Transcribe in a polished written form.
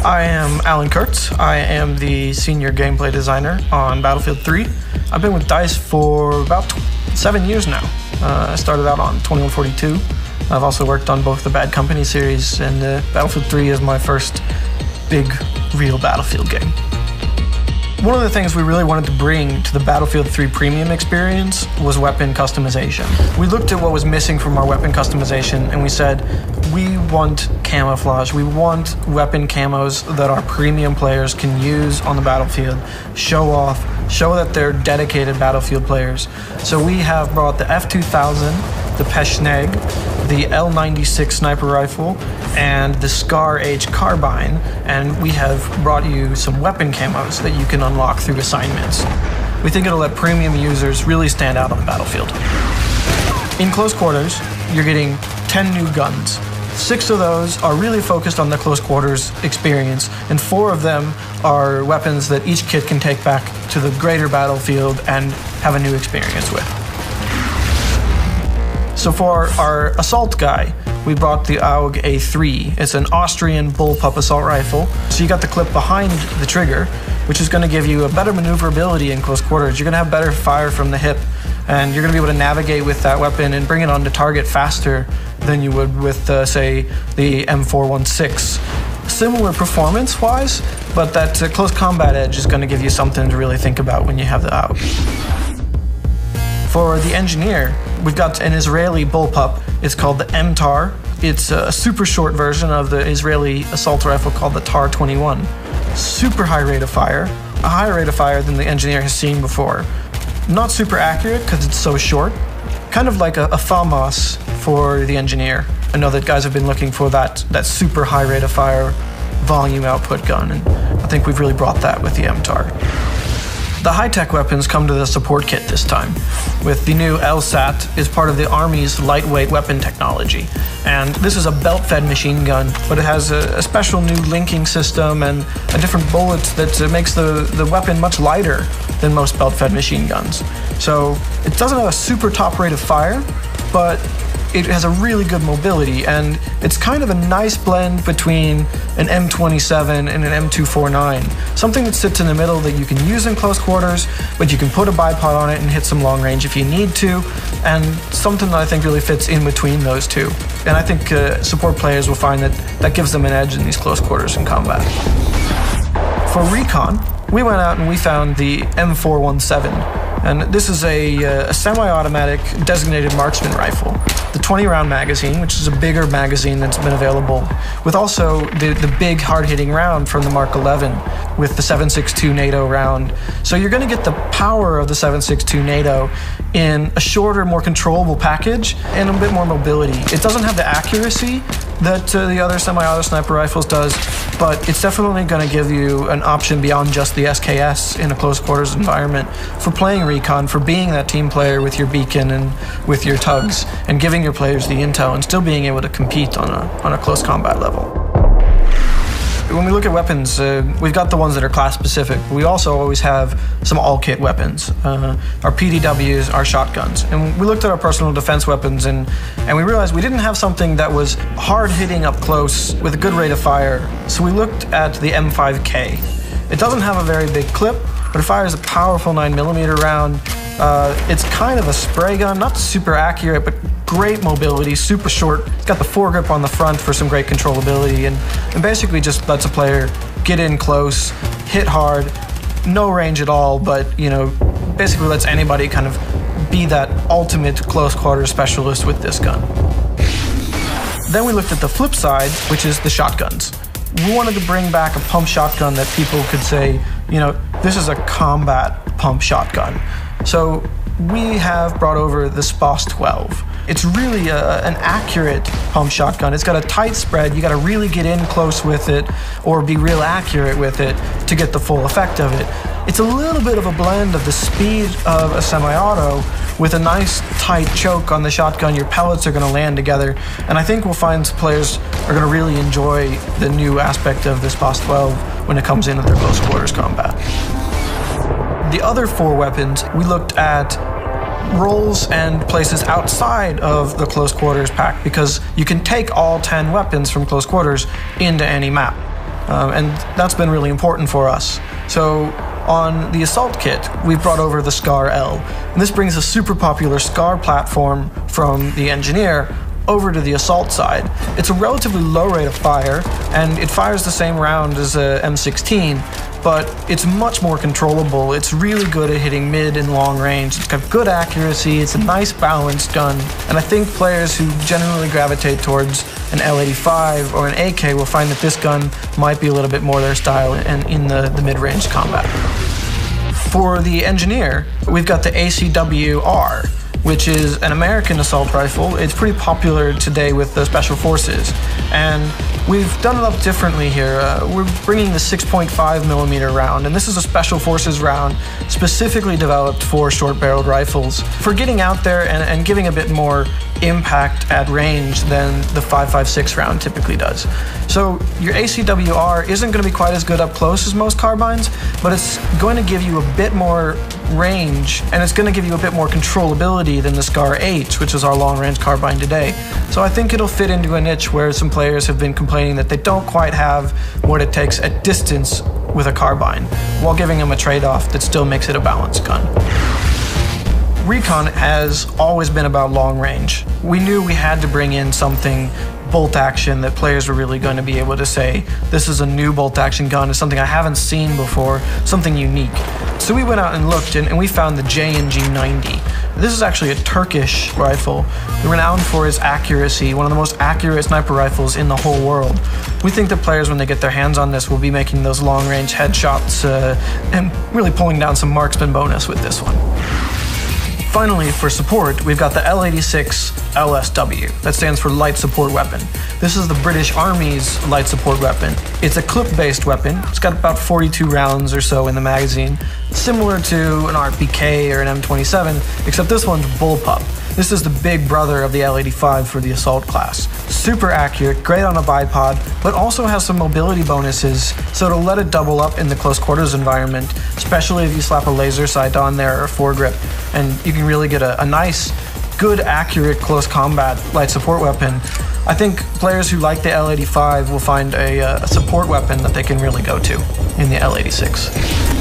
I am Alan Kurtz. I am the senior gameplay designer on Battlefield 3. I've been with DICE for about 7 years now. I started out on 2142. I've also worked on both the Bad Company series, and Battlefield 3 is my first big, real Battlefield game. One of the things we really wanted to bring to the Battlefield 3 premium experience was weapon customization. We looked at what was missing from our weapon customization and we said, we want camouflage. We want weapon camos that our premium players can use on the battlefield, show off, show that they're dedicated Battlefield players. So we have brought the F2000, the Peschneg, the L96 sniper rifle, and the Scar H carbine, and we have brought you some weapon camos that you can unlock through assignments. We think it'll let premium users really stand out on the battlefield. In close quarters, you're getting 10 new guns. 6 of those are really focused on the close quarters experience, and 4 of them are weapons that each kit can take back to the greater battlefield and have a new experience with. So for our assault guy, we brought the AUG A3. It's an Austrian bullpup assault rifle. So you got the clip behind the trigger, which is going to give you a better maneuverability in close quarters. You're going to have better fire from the hip, and you're going to be able to navigate with that weapon and bring it onto target faster than you would with, say, the M416. Similar performance-wise, but that close combat edge is going to give you something to really think about when you have the AUG. For the engineer, we've got an Israeli bullpup. It's called the MTAR. It's a super short version of the Israeli assault rifle called the TAR-21. Super high rate of fire, a higher rate of fire than the engineer has seen before. Not super accurate because it's so short. Kind of like a FAMAS for the engineer. I know that guys have been looking for that super high rate of fire volume output gun, and I think we've really brought that with the MTAR. The high-tech weapons come to the support kit this time, with the new LSAT is part of the Army's lightweight weapon technology. And this is a belt-fed machine gun, but it has a special new linking system and a different bullet that makes the weapon much lighter than most belt-fed machine guns. So it doesn't have a super top rate of fire, but it has a really good mobility, and it's kind of a nice blend between an M27 and an M249. Something that sits in the middle that you can use in close quarters, but you can put a bipod on it and hit some long range if you need to, and something that I think really fits in between those two. And I think support players will find that gives them an edge in these close quarters in combat. For recon, we went out and we found the M417. And this is a semi-automatic designated marksman rifle. The 20-round magazine, which is a bigger magazine that's been available, with also the big hard-hitting round from the Mark 11 with the 7.62 NATO round. So you're going to get the power of the 7.62 NATO in a shorter, more controllable package and a bit more mobility. It doesn't have the accuracy that the other semi-auto sniper rifles does, but it's definitely going to give you an option beyond just the SKS in a close quarters environment for playing recon, for being that team player with your beacon and with your tugs, and giving your players the intel and still being able to compete on a close combat level. When we look at weapons, we've got the ones that are class specific. We also always have some all-kit weapons, our PDWs, our shotguns. And we looked at our personal defense weapons and we realized we didn't have something that was hard-hitting up close with a good rate of fire. So we looked at the M5K. It doesn't have a very big clip, but it fires a powerful 9mm round. It's kind of a spray gun, not super accurate, but great mobility, super short. It's got the foregrip on the front for some great controllability, and basically just lets a player get in close, hit hard, no range at all, but basically lets anybody kind of be that ultimate close quarters specialist with this gun. Then we looked at the flip side, which is the shotguns. We wanted to bring back a pump shotgun that people could say, this is a combat pump shotgun. So we have brought over the SPOS 12. It's really an accurate pump shotgun. It's got a tight spread. You got to really get in close with it or be real accurate with it to get the full effect of it. It's a little bit of a blend of the speed of a semi-auto with a nice tight choke on the shotgun. Your pellets are going to land together, and I think we'll find players are going to really enjoy the new aspect of the SPOS 12 when it comes into their close quarters combat. The other 4 weapons, we looked at roles and places outside of the close quarters pack, because you can take all 10 weapons from close quarters into any map. and that's been really important for us. So on the Assault kit, we've brought over the SCAR L, and this brings a super popular SCAR platform from the Engineer over to the Assault side. It's a relatively low rate of fire, and it fires the same round as a M16, but it's much more controllable. It's really good at hitting mid and long range. It's got good accuracy, it's a nice balanced gun, and I think players who generally gravitate towards an L85 or an AK will find that this gun might be a little bit more their style in the mid-range combat. For the Engineer, we've got the ACW-R, which is an American assault rifle. It's pretty popular today with the Special Forces, and we've done it up differently here. We're bringing the 6.5mm round, and this is a Special Forces round specifically developed for short-barreled rifles, for getting out there and giving a bit more impact at range than the 5.56 round typically does. So your ACW-R isn't going to be quite as good up close as most carbines, but it's going to give you a bit more range, and it's going to give you a bit more controllability than the SCAR H, which is our long-range carbine today. So I think it'll fit into a niche where some players have been complaining that they don't quite have what it takes at distance with a carbine, while giving them a trade-off that still makes it a balanced gun. Recon has always been about long range. We knew we had to bring in something bolt action that players were really going to be able to say, this is a new bolt action gun, it's something I haven't seen before, something unique. So we went out and looked, and we found the J&G 90. This is actually a Turkish rifle, renowned for its accuracy, one of the most accurate sniper rifles in the whole world. We think that players, when they get their hands on this, will be making those long-range headshots and really pulling down some marksman bonus with this one. Finally, for support, we've got the L86 LSW. That stands for Light Support Weapon. This is the British Army's light support weapon. It's a clip-based weapon. It's got about 42 rounds or so in the magazine, similar to an RPK or an M27, except this one's bullpup. This is the big brother of the L85 for the Assault class. Super accurate, great on a bipod, but also has some mobility bonuses, so it'll let it double up in the close quarters environment, especially if you slap a laser sight on there or a foregrip, and you can really get a nice, good, accurate close combat light support weapon. I think players who like the L85 will find a support weapon that they can really go to in the L86.